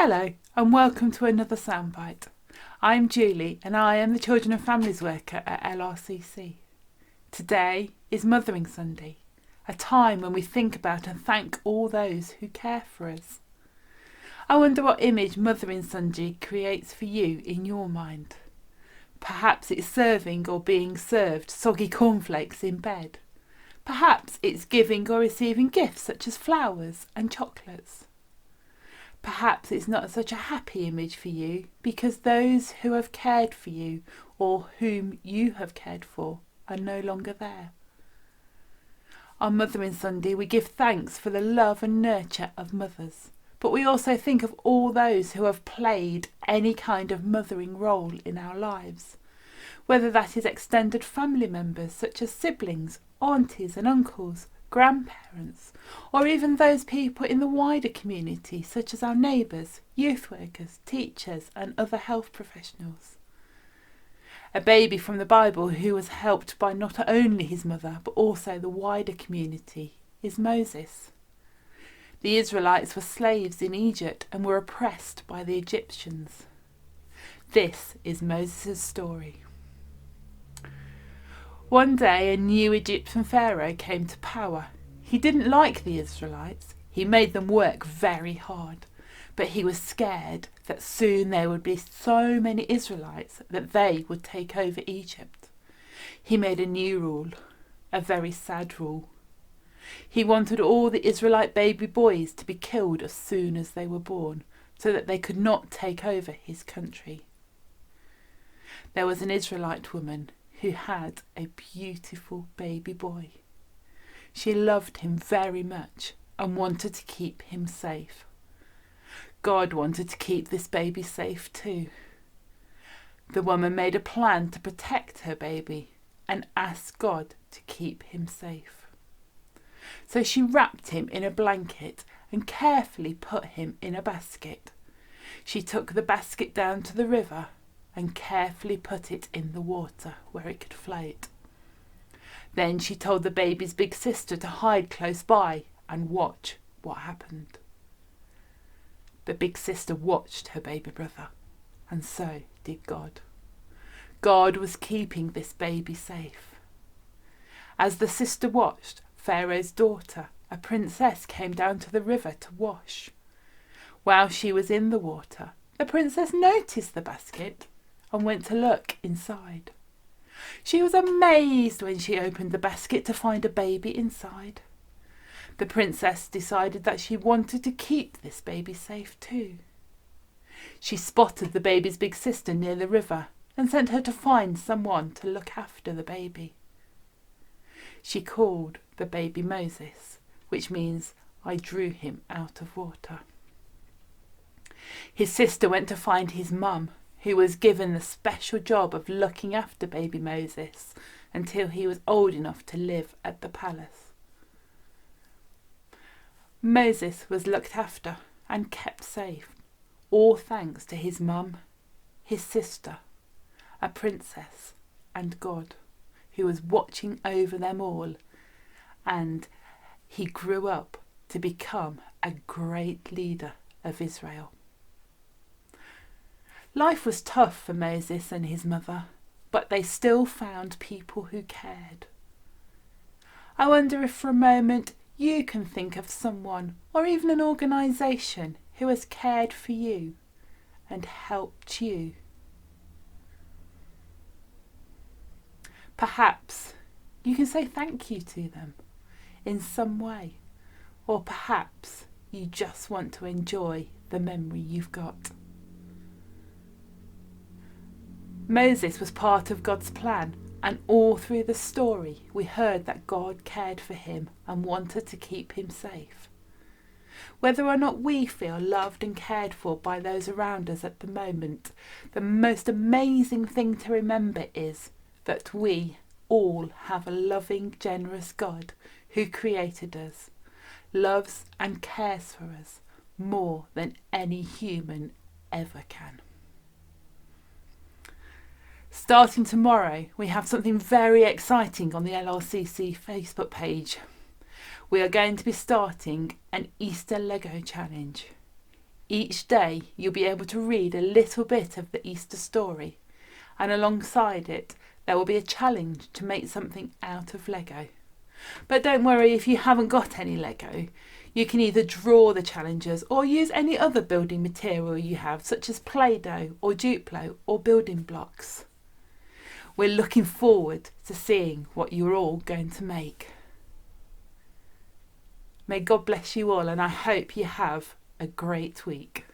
Hello and welcome to another Soundbite. I'm Julie and I am the Children and Families Worker at LRCC. Today is Mothering Sunday, a time when we think about and thank all those who care for us. I wonder what image Mothering Sunday creates for you in your mind. Perhaps it's serving or being served soggy cornflakes in bed. Perhaps it's giving or receiving gifts such as flowers and chocolates. Perhaps it's not such a happy image for you because those who have cared for you or whom you have cared for are no longer there. On Mothering Sunday we give thanks for the love and nurture of mothers, but we also think of all those who have played any kind of mothering role in our lives, whether that is extended family members such as siblings, aunties and uncles, grandparents, or even those people in the wider community such as our neighbours, youth workers, teachers and other health professionals. A baby from the Bible who was helped by not only his mother but also the wider community is Moses. The Israelites were slaves in Egypt and were oppressed by the Egyptians. This is Moses' story. One day a new Egyptian pharaoh came to power. He didn't like the Israelites. He made them work very hard. But he was scared that soon there would be so many Israelites that they would take over Egypt. He made a new rule, a very sad rule. He wanted all the Israelite baby boys to be killed as soon as they were born, so that they could not take over his country. There was an Israelite woman who had a beautiful baby boy. She loved him very much and wanted to keep him safe. God wanted to keep this baby safe too. The woman made a plan to protect her baby and asked God to keep him safe. So she wrapped him in a blanket and carefully put him in a basket. She took the basket down to the river and carefully put it in the water where it could float. Then she told the baby's big sister to hide close by and watch what happened. The big sister watched her baby brother, and so did God. God was keeping this baby safe. As the sister watched, Pharaoh's daughter, a princess, came down to the river to wash. While she was in the water, the princess noticed the basket and went to look inside. She was amazed when she opened the basket to find a baby inside. The princess decided that she wanted to keep this baby safe too. She spotted the baby's big sister near the river and sent her to find someone to look after the baby. She called the baby Moses, which means I drew him out of water. His sister went to find his mum, who was given the special job of looking after baby Moses until he was old enough to live at the palace. Moses was looked after and kept safe, all thanks to his mum, his sister, a princess, and God, who was watching over them all, and he grew up to become a great leader of Israel. Life was tough for Moses and his mother, but they still found people who cared. I wonder if for a moment you can think of someone or even an organisation who has cared for you and helped you. Perhaps you can say thank you to them in some way, or perhaps you just want to enjoy the memory you've got. Moses was part of God's plan, and all through the story we heard that God cared for him and wanted to keep him safe. Whether or not we feel loved and cared for by those around us at the moment, the most amazing thing to remember is that we all have a loving, generous God who created us, loves and cares for us more than any human ever can. Starting tomorrow, we have something very exciting on the LRCC Facebook page. We are going to be starting an Easter Lego challenge. Each day you'll be able to read a little bit of the Easter story, and alongside it there will be a challenge to make something out of Lego. But don't worry if you haven't got any Lego. You can either draw the challenges or use any other building material you have, such as Play-Doh or Duplo or building blocks. We're looking forward to seeing what you're all going to make. May God bless you all, and I hope you have a great week.